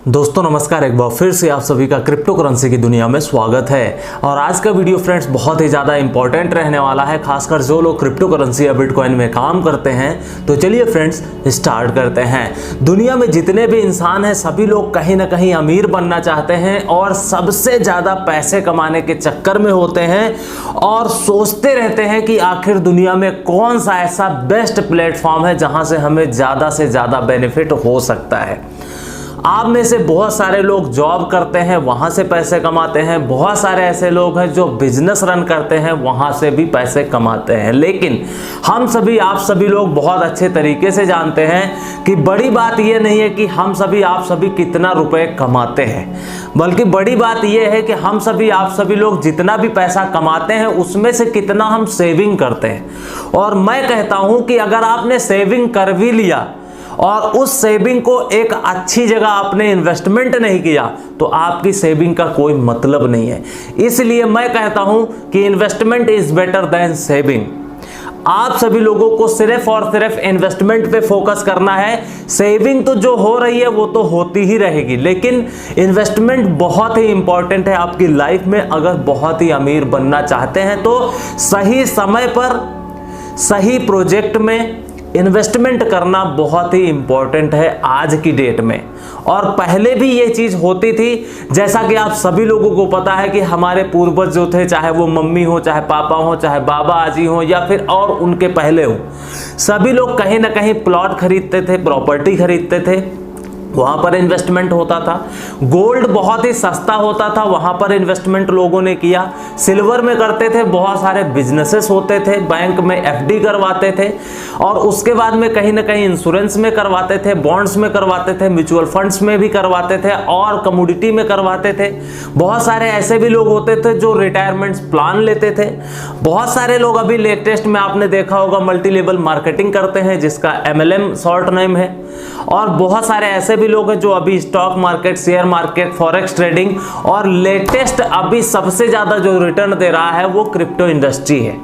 दोस्तों नमस्कार, एक बार फिर से आप सभी का क्रिप्टो करेंसी की दुनिया में स्वागत है। और आज का वीडियो फ्रेंड्स बहुत ही ज़्यादा इंपॉर्टेंट रहने वाला है, खासकर जो लोग क्रिप्टो करेंसी या बिटकॉइन में काम करते हैं। तो चलिए फ्रेंड्स स्टार्ट करते हैं। दुनिया में जितने भी इंसान हैं सभी लोग कहीं ना कहीं अमीर बनना चाहते हैं और सबसे ज़्यादा पैसे कमाने के चक्कर में होते हैं और सोचते रहते हैं कि आखिर दुनिया में कौन सा ऐसा बेस्ट प्लेटफॉर्म है जहाँ से हमें ज़्यादा से ज़्यादा बेनिफिट हो सकता है। आप में से बहुत सारे लोग जॉब करते हैं, वहाँ से पैसे कमाते हैं। बहुत सारे ऐसे लोग हैं जो बिजनेस रन करते हैं, वहाँ से भी पैसे कमाते हैं। लेकिन हम सभी आप सभी लोग बहुत अच्छे तरीके से जानते हैं कि बड़ी बात यह नहीं है कि हम सभी आप सभी कितना रुपए कमाते हैं, बल्कि बड़ी बात यह है कि हम सभी आप सभी लोग जितना भी पैसा कमाते हैं उसमें से कितना हम सेविंग करते हैं। और मैं कहता हूं कि अगर आपने सेविंग कर भी लिया और उस सेविंग को एक अच्छी जगह आपने इन्वेस्टमेंट नहीं किया तो आपकी सेविंग का कोई मतलब नहीं है। इसलिए मैं कहता हूं कि investment is better than saving. आप सभी लोगों को सिर्फ और सिर्फ इन्वेस्टमेंट पे फोकस करना है। सेविंग तो जो हो रही है वो तो होती ही रहेगी, लेकिन इन्वेस्टमेंट बहुत ही इंपॉर्टेंट है आपकी लाइफ में। अगर बहुत ही अमीर बनना चाहते हैं तो सही समय पर सही प्रोजेक्ट में इन्वेस्टमेंट करना बहुत ही इंपॉर्टेंट है आज की डेट में। और पहले भी ये चीज़ होती थी, जैसा कि आप सभी लोगों को पता है कि हमारे पूर्वज जो थे, चाहे वो मम्मी हो, चाहे पापा हो, चाहे बाबा आजी हो या फिर और उनके पहले हो, सभी लोग कहीं ना कहीं प्लॉट खरीदते थे, प्रॉपर्टी खरीदते थे, वहाँ पर इन्वेस्टमेंट होता था। गोल्ड बहुत ही सस्ता होता था, वहाँ पर इन्वेस्टमेंट लोगों ने किया। सिल्वर में करते थे, बहुत सारे बिजनेसेस होते थे, बैंक में एफडी करवाते थे और उसके बाद में कहीं ना कहीं इंश्योरेंस में करवाते थे, बॉन्ड्स में करवाते थे, म्यूचुअल फंड्स में भी करवाते थे और कमोडिटी में करवाते थे। बहुत सारे ऐसे भी लोग होते थे जो रिटायरमेंट प्लान लेते थे। बहुत सारे लोग अभी लेटेस्ट में आपने देखा होगा मल्टी लेवल मार्केटिंग करते हैं, जिसका MLM शॉर्ट नेम है। और बहुत सारे ऐसे भी लोग हैं जो अभी stock market, share market, forex trading और लेटेस्ट अभी सबसे ज्यादा जो रिटर्न दे रहा है वो क्रिप्टो इंडस्ट्री है।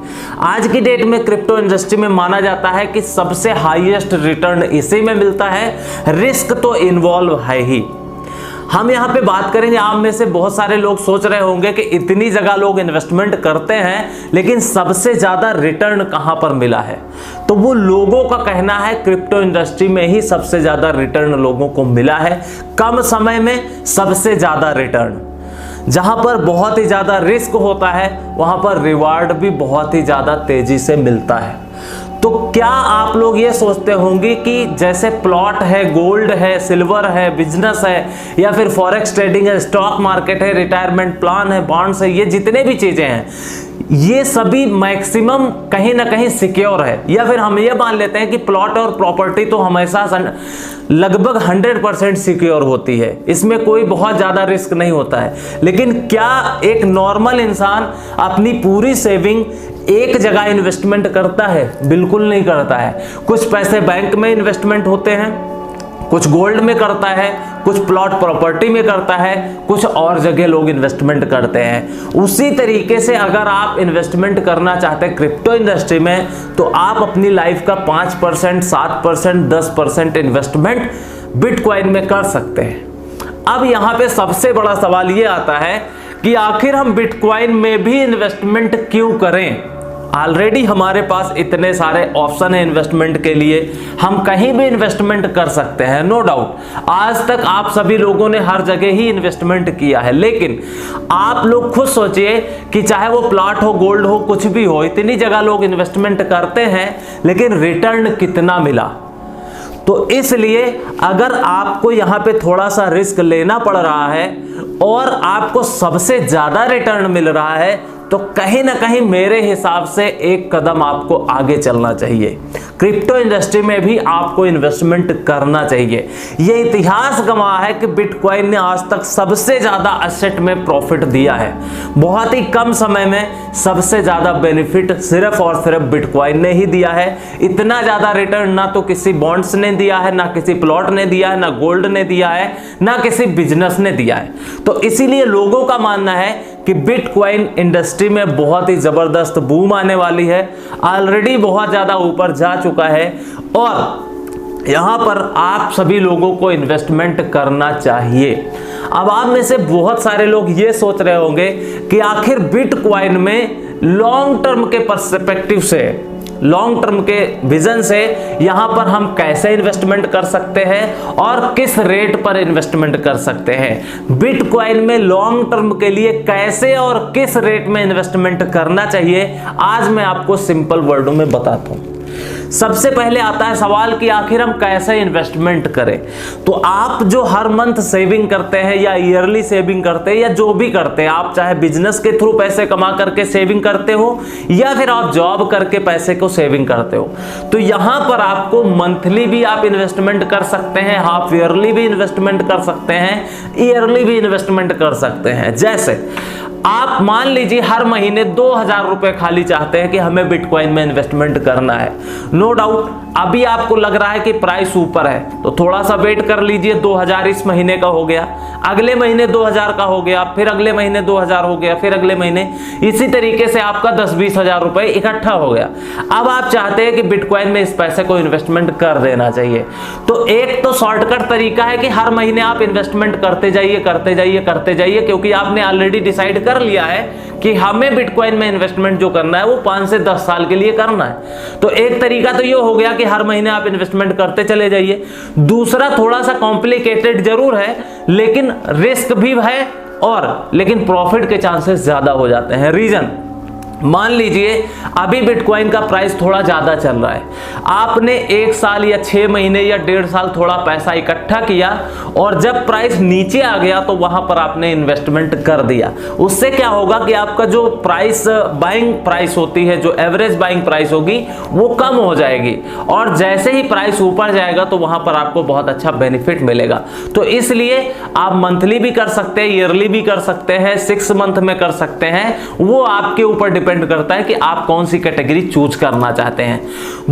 आज की डेट में क्रिप्टो इंडस्ट्री में माना जाता है कि सबसे हाईएस्ट रिटर्न इसी में मिलता है। रिस्क तो इन्वॉल्व है ही। हम यहाँ पे बात करेंगे, आप में से बहुत सारे लोग सोच रहे होंगे कि इतनी जगह लोग इन्वेस्टमेंट करते हैं लेकिन सबसे ज्यादा रिटर्न कहाँ पर मिला है। तो वो लोगों का कहना है क्रिप्टो इंडस्ट्री में ही सबसे ज्यादा रिटर्न लोगों को मिला है, कम समय में सबसे ज्यादा रिटर्न। जहां पर बहुत ही ज्यादा रिस्क होता है वहां पर रिवार्ड भी बहुत ही ज्यादा तेजी से मिलता है। तो क्या आप लोग ये सोचते होंगे कि जैसे प्लॉट है, गोल्ड है, सिल्वर है, बिजनेस है या फिर फॉरेक्स ट्रेडिंग है, स्टॉक मार्केट है, रिटायरमेंट प्लान है, बॉन्ड्स है, ये जितने भी चीजें हैं ये सभी मैक्सिमम कहीं ना कहीं सिक्योर है। या फिर हम ये मान लेते हैं कि प्लॉट और प्रॉपर्टी तो हमेशा लगभग 100% सिक्योर होती है, इसमें कोई बहुत ज्यादा रिस्क नहीं होता है। लेकिन क्या एक नॉर्मल इंसान अपनी पूरी सेविंग एक जगह इन्वेस्टमेंट करता है? बिल्कुल नहीं करता है। कुछ पैसे बैंक में इन्वेस्टमेंट होते हैं, कुछ गोल्ड में करता है, कुछ प्लॉट प्रॉपर्टी में करता है, कुछ और जगह लोग इन्वेस्टमेंट करते हैं। उसी तरीके से अगर आप इन्वेस्टमेंट करना चाहते हैं क्रिप्टो इंडस्ट्री में तो आप अपनी लाइफ का 5%, 7%, 10% इन्वेस्टमेंट बिटकॉइन में कर सकते हैं। अब यहाँ पे सबसे बड़ा सवाल ये आता है कि आखिर हम बिटकॉइन में भी इन्वेस्टमेंट क्यों करें? ऑलरेडी हमारे पास इतने सारे ऑप्शन है इन्वेस्टमेंट के लिए, हम कहीं भी इन्वेस्टमेंट कर सकते हैं, नो डाउट। आज तक आप सभी लोगों ने हर जगह ही इन्वेस्टमेंट किया है, लेकिन आप लोग खुद सोचिए कि चाहे वो प्लॉट हो, गोल्ड हो, कुछ भी हो, इतनी जगह लोग इन्वेस्टमेंट करते हैं लेकिन रिटर्न कितना मिला? तो इसलिए अगर आपको यहाँ पे थोड़ा सा रिस्क लेना पड़ रहा है और आपको सबसे ज्यादा रिटर्न मिल रहा है तो कहीं ना कहीं मेरे हिसाब से एक कदम आपको आगे चलना चाहिए। क्रिप्टो इंडस्ट्री में भी आपको इन्वेस्टमेंट करना चाहिए। यह इतिहास गवाह है कि बिटकॉइन ने आज तक सबसे ज्यादा एसेट में प्रॉफिट दिया है। बहुत ही कम समय में सबसे ज्यादा बेनिफिट सिर्फ और सिर्फ बिटकॉइन ने ही दिया है। इतना ज्यादा रिटर्न ना तो किसी बॉन्ड्स ने दिया है, ना किसी प्लॉट ने दिया है, ना गोल्ड ने दिया है, ना किसी बिजनेस ने दिया है। तो इसीलिए लोगों का मानना है कि बिटकॉइन इंडस्ट्री में बहुत ही जबरदस्त बूम आने वाली है, ऑलरेडी बहुत ज्यादा ऊपर जा चुका है और यहाँ पर आप सभी लोगों को इन्वेस्टमेंट करना चाहिए। अब आप में से बहुत सारे लोग ये सोच रहे होंगे कि आखिर बिटकॉइन में लॉन्ग टर्म के पर्सपेक्टिव से, लॉन्ग टर्म के विजन से यहां पर हम कैसे इन्वेस्टमेंट कर सकते हैं और किस रेट पर इन्वेस्टमेंट कर सकते हैं। बिटकॉइन में लॉन्ग टर्म के लिए कैसे और किस रेट में इन्वेस्टमेंट करना चाहिए, आज मैं आपको सिंपल वर्डों में बताता हूं। सबसे पहले आता है सवाल कि आखिर हम कैसे इन्वेस्टमेंट करें। तो आप जो हर मंथ सेविंग करते हैं या ईयरली सेविंग करते हैं या जो भी करते हैं, आप चाहे बिजनेस के थ्रू पैसे कमा करके सेविंग करते हो या फिर आप जॉब करके पैसे को सेविंग करते हो, तो यहां पर आपको मंथली भी आप इन्वेस्टमेंट कर सकते हैं, हाफ ईयरली भी इन्वेस्टमेंट कर सकते हैं, ईयरली भी इन्वेस्टमेंट कर सकते हैं। जैसे आप मान लीजिए हर महीने 2000 रुपए खाली चाहते हैं कि हमें बिटकॉइन में इन्वेस्टमेंट करना है। नो डाउट अभी आपको लग रहा है कि प्राइस ऊपर है तो थोड़ा सा वेट कर लीजिए, 2000 इस महीने का हो गया, अगले महीने 2000 का हो गया, फिर अगले महीने 2000 हो गया, फिर अगले महीने, इसी तरीके से आपका 10-20 हजार रुपए इकट्ठा हो गया। अब आप चाहते हैं कि बिटकॉइन में इस पैसे को इन्वेस्टमेंट कर देना चाहिए। तो एक तो शॉर्टकट तरीका है कि हर महीने आप इन्वेस्टमेंट करते जाइए करते जाइए करते जाइए, क्योंकि आपने ऑलरेडी डिसाइड कर लिया है कि हमें बिटकॉइन में इन्वेस्टमेंट जो करना है वो 5 से 10 साल के लिए करना है। तो एक तरीका तो ये हो गया कि हर महीने आप इन्वेस्टमेंट करते चले जाइए। दूसरा थोड़ा सा कॉम्प्लिकेटेड जरूर है, लेकिन रिस्क भी है और लेकिन प्रॉफिट के चांसेस ज्यादा हो जाते हैं। रीजन, मान लीजिए अभी बिटकॉइन का प्राइस थोड़ा ज्यादा चल रहा है, आपने 1 साल या 6 महीने या 1.5 साल थोड़ा पैसा इकट्ठा किया और जब प्राइस नीचे आ गया तो वहां पर आपने इन्वेस्टमेंट कर दिया। उससे क्या होगा कि आपका जो प्राइस बाइंग प्राइस होती है, जो एवरेज बाइंग प्राइस होगी वो कम हो जाएगी और जैसे ही प्राइस ऊपर जाएगा तो वहां पर आपको बहुत अच्छा बेनिफिट मिलेगा। तो इसलिए आप मंथली भी कर सकते हैं, ईयरली भी कर सकते हैं, 6 मंथ में कर सकते हैं, वो आपके ऊपर डिपेंड करता है कि आप कौन सी कैटेगरी चूज करना चाहते हैं।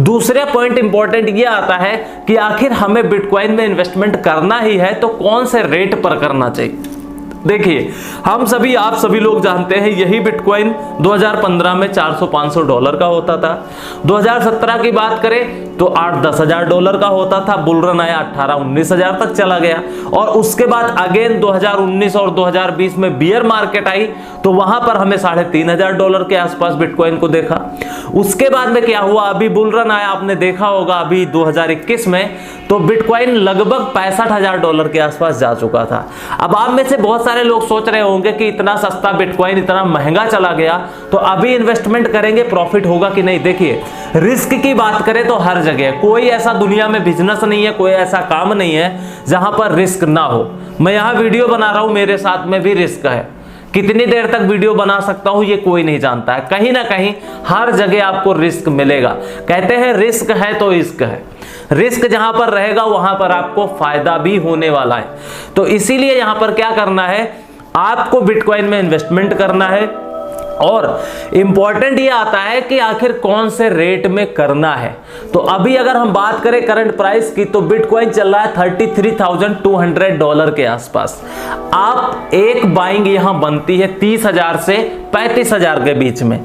दूसरा पॉइंट इंपॉर्टेंट ये आता है कि आखिर हमें बिटकॉइन में इन्वेस्टमेंट करना ही है तो कौन से रेट पर करना चाहिए। देखिए हम सभी, आप सभी लोग जानते हैं यही बिटकॉइन 2015 में $400-500 का होता था। 2017 की बात करें तो $8-10 हजार का होता था, बुल रन आया 18-19 हजार तक चला गया और उसके बाद अगेन 2019 और 2020 में बियर मार्केट आई तो वहां पर हमें $3,500 के आसपास बिटकॉइन को देखा। उसके बाद में क्या हुआ, अभी बुल रन आया, आपने देखा होगा अभी 2021 में, तो बिटकॉइन लगभग $65,000 के आसपास जा चुका था। अब आप में से बहुत सारे लोग सोच रहे होंगे कि इतना सस्ता बिटकॉइन इतना महंगा चला गया तो अभी इन्वेस्टमेंट करेंगे प्रॉफिट होगा कि नहीं। देखिए रिस्क की बात करें तो हर जगह, कोई ऐसा दुनिया में बिजनेस नहीं है, कोई ऐसा काम नहीं है जहां पर रिस्क ना हो। मैं यहां वीडियो बना रहा हूं, मेरे साथ में भी रिस्क है, कितनी देर तक वीडियो बना सकता हूं ये कोई नहीं जानता है। कहीं ना कहीं हर जगह आपको रिस्क मिलेगा। कहते हैं रिस्क है तो इश्क है, रिस्क जहां पर रहेगा वहां पर आपको फायदा भी होने वाला है। तो इसीलिए यहां पर क्या करना है, आपको बिटकॉइन में इन्वेस्टमेंट करना है और इंपॉर्टेंट ये आता है कि आखिर कौन से रेट में करना है। तो अभी अगर हम बात करें करंट प्राइस की तो बिटकॉइन चल रहा है $33,200 के आसपास। आप एक बाइंग यहां बनती है 30,000 से 35,000 के बीच में।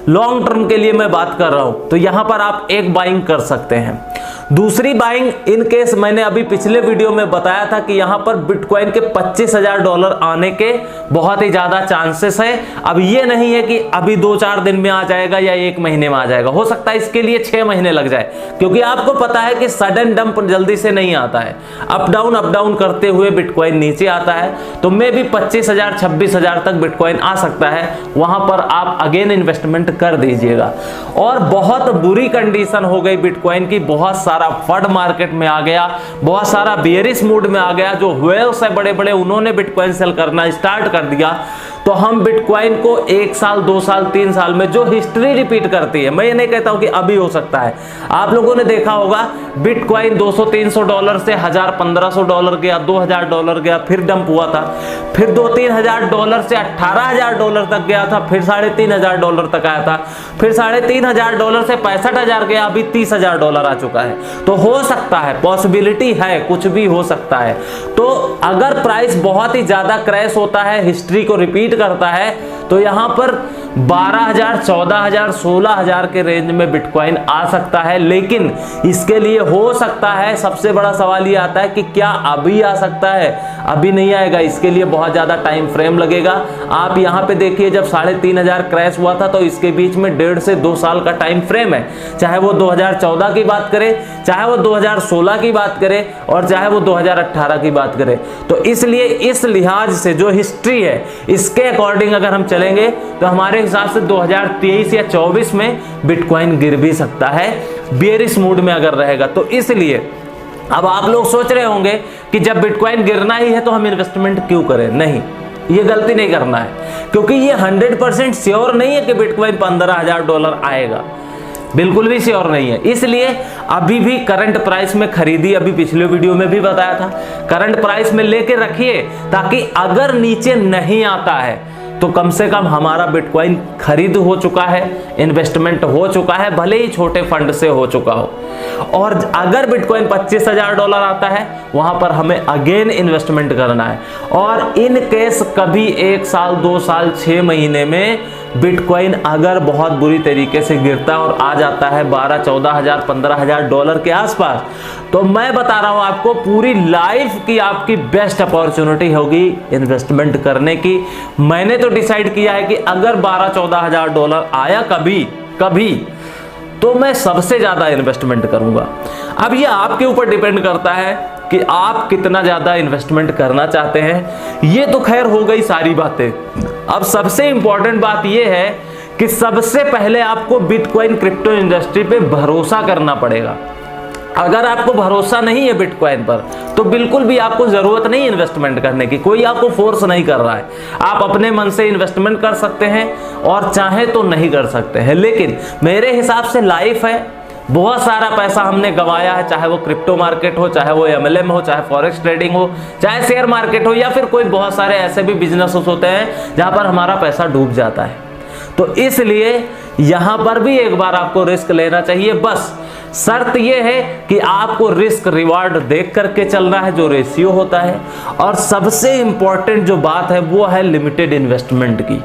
लॉन्ग टर्म के लिए मैं बात कर रहा हूं तो यहां पर आप एक बाइंग कर सकते हैं। दूसरी बाइंग इन केस मैंने अभी पिछले वीडियो में बताया था कि यहां पर बिटकॉइन के $25,000 आने के बहुत ही ज्यादा चांसेस है। अब ये नहीं है कि अभी 2-4 दिन में आ जाएगा या 1 महीने में आ जाएगा, हो सकता है इसके लिए 6 महीने लग जाए, क्योंकि आपको पता है कि सडन डंप जल्दी से नहीं आता है। अप डाउन करते हुए बिटकॉइन नीचे आता है तो मे भी 25,000 26,000 तक बिटकॉइन आ सकता है, वहां पर आप अगेन इन्वेस्टमेंट कर दीजिएगा। और बहुत बुरी कंडीशन हो गई बिटकॉइन की, बहुत सारा फंड मार्केट में आ गया, बहुत सारा बेयरिश मूड में आ गया, जो व्हेल्स है बड़े बड़े उन्होंने बिटकॉइन सेल करना स्टार्ट कर दिया। तो हम बिटकॉइन को 1 साल 2 साल 3 साल में जो हिस्ट्री रिपीट करती है, मैं ये नहीं कहता हूं कि अभी हो सकता है, आप लोगों ने देखा होगा बिटकॉइन $200-300 से $1,000-1,500 गया, $2,000 गया, फिर डंप हुआ था, फिर $2,000-3,000 से $18,000 तक गया था, फिर $3,500 तक आया था, फिर $3,500 से $65,000 गया, अभी $30,000 आ चुका है। तो हो सकता है, पॉसिबिलिटी है, कुछ भी हो सकता है। तो अगर प्राइस बहुत ही ज्यादा क्रैश होता है, हिस्ट्री को रिपीट करता है, तो यहाँ पर 12,000, 14,000, 16,000 के रेंज में बिटकॉइन आ सकता है। लेकिन इसके लिए हो सकता है, सबसे बड़ा सवाल ये आता है कि क्या अभी आ सकता है? अभी नहीं आएगा, इसके लिए बहुत ज्यादा टाइम फ्रेम लगेगा। आप यहाँ पे देखिए, जब 3,500 क्रैश हुआ था तो इसके बीच में 1.5 से 2 साल का टाइम फ्रेम है। चाहे वो 2014 की बात करें, चाहे वो 2016 की बात करें, और चाहे वो 2018 की बात करें। तो इसलिए इस लिहाज से जो हिस्ट्री है, इसके अकॉर्डिंग अगर हम चलेंगे तो हमारे हिसाब से 2023 या 24 में बिटकॉइन गिर भी सकता है, बेयरिश मूड में अगर रहेगा। तो इसलिए अब आप लोग सोच रहे होंगे कि जब बिटकॉइन गिरना ही है तो हम इन्वेस्टमेंट क्यों करें? नहीं, ये गलती नहीं करना है, क्योंकि ये 100% श्योर नहीं है कि बिटकॉइन $15,000 आएगा, बिल्कुल भी श्योर नहीं है। इसलिए अभी भी करंट प्राइस में खरीदी, अभी पिछले वीडियो में भी बताया था, करंट प्राइस में लेके रखिए, ताकि अगर नीचे नहीं आता है तो कम से कम हमारा बिटकॉइन खरीद हो चुका है, इन्वेस्टमेंट हो चुका है, भले ही छोटे फंड से हो चुका हो। और अगर बिटकॉइन $25,000 आता है, वहां पर हमें अगेन इन्वेस्टमेंट करना है। और इन केस कभी 1 साल, 2 साल, 6 महीने में बिटकॉइन अगर बहुत बुरी तरीके से गिरता है और आ जाता है 12,000, 14,000, $15,000 के आसपास, तो मैं बता रहा हूं आपको, पूरी लाइफ की आपकी बेस्ट अपॉर्चुनिटी होगी इन्वेस्टमेंट करने की। मैंने तो डिसाइड किया है कि अगर 12,000, $14,000 आया कभी, तो मैं सबसे ज्यादा इन्वेस्टमेंट करूंगा। अब ये आपके ऊपर डिपेंड करता है कि आप कितना ज्यादा इन्वेस्टमेंट करना चाहते हैं। ये तो खैर हो गई सारी बातें। अब सबसे इंपॉर्टेंट बात ये है कि सबसे पहले आपको बिटकॉइन क्रिप्टो इंडस्ट्री पे भरोसा करना पड़ेगा। अगर आपको भरोसा नहीं है बिटकॉइन पर, तो बिल्कुल भी आपको जरूरत नहीं इन्वेस्टमेंट करने की, कोई आपको फोर्स नहीं कर रहा है। आप अपने मन से इन्वेस्टमेंट कर सकते हैं और चाहे तो नहीं कर सकते हैं। लेकिन मेरे हिसाब से लाइफ है, बहुत सारा पैसा हमने गंवाया है, चाहे वो क्रिप्टो मार्केट हो, चाहे वो MLM हो, चाहे फॉरेक्स ट्रेडिंग हो, चाहे शेयर मार्केट हो, या फिर कोई बहुत सारे ऐसे भी बिजनेस होते हैं जहां पर हमारा पैसा डूब जाता है। तो इसलिए यहां पर भी एक बार आपको रिस्क लेना चाहिए। बस शर्त यह है कि आपको रिस्क रिवार्ड देख करके चलना है, जो रेशियो होता है। और सबसे इंपॉर्टेंट जो बात है वो है लिमिटेड इन्वेस्टमेंट की।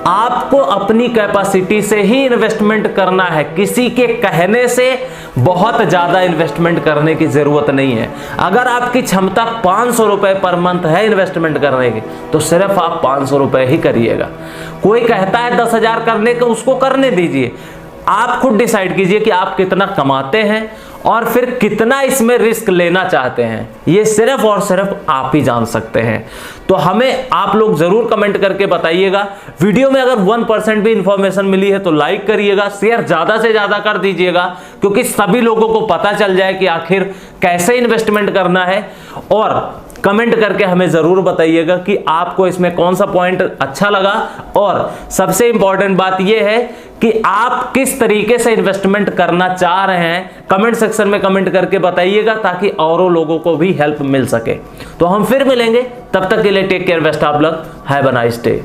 आपको अपनी कैपेसिटी से ही इन्वेस्टमेंट करना है, किसी के कहने से बहुत ज्यादा इन्वेस्टमेंट करने की जरूरत नहीं है। अगर आपकी क्षमता 500 रुपए पर मंथ है इन्वेस्टमेंट करने की, तो सिर्फ आप 500 रुपए ही करिएगा। कोई कहता है 10,000 करने को, उसको करने दीजिए। आप खुद डिसाइड कीजिए कि आप कितना कमाते हैं और फिर कितना इसमें रिस्क लेना चाहते हैं। ये सिर्फ और सिर्फ आप ही जान सकते हैं। तो हमें आप लोग जरूर कमेंट करके बताइएगा। वीडियो में अगर 1% भी इंफॉर्मेशन मिली है तो लाइक करिएगा, शेयर ज्यादा से ज्यादा कर दीजिएगा, क्योंकि सभी लोगों को पता चल जाए कि आखिर कैसे इन्वेस्टमेंट करना है। और कमेंट करके हमें जरूर बताइएगा कि आपको इसमें कौन सा पॉइंट अच्छा लगा। और सबसे इंपॉर्टेंट बात यह है कि आप किस तरीके से इन्वेस्टमेंट करना चाह रहे हैं, कमेंट सेक्शन में कमेंट करके बताइएगा, ताकि औरों लोगों को भी हेल्प मिल सके। तो हम फिर मिलेंगे, तब तक के लिए take care, best of luck, have a nice day.